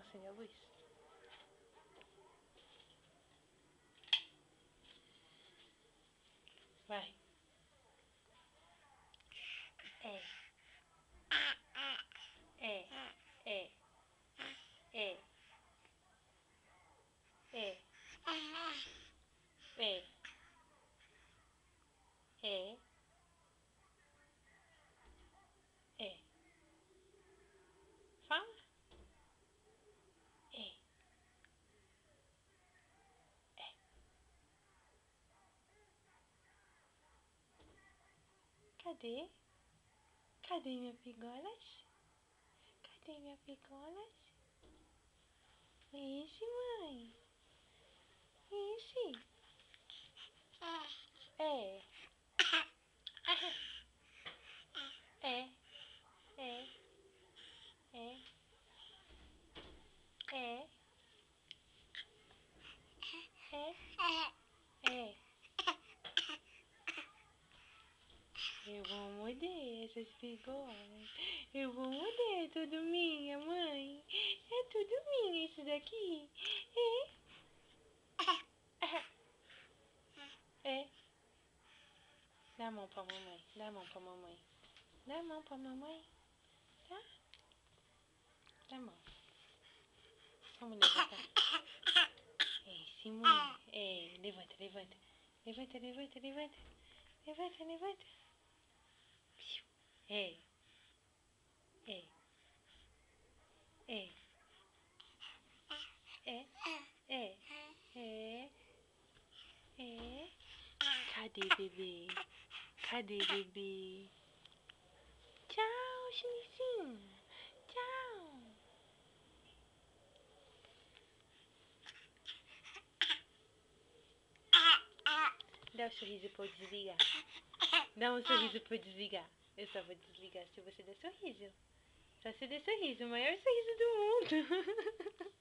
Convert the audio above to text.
acende a luz. Vai. É. É. É. É. É. É. É. É. Fala. É. É. Cadê? Cadê minha pigolas? Cadê minha pigolas? Ixi, mãe. Ixi. É. É. É. É. É. É. Eu vou morder essas pigolas. Eu vou morder, é tudo minha, mãe. É tudo minha isso daqui. É. Dá a mão pra mamãe. Dá a mão pra mamãe. Dá a mão pra mamãe. Tá? Dá a mão. Vamos levantar. É, Simone. É, levanta, levanta. Levanta, levanta, levanta. Levanta, levanta. É. É. É. É. É. É. É. Cadê bebê? Cadê bebê? Tchau, Chinicinho. Tchau. Dá um sorriso pra eu desligar. Dá um sorriso pra eu desligar. Eu só vou desligar se você der sorriso. Só se der sorriso, o maior sorriso do mundo.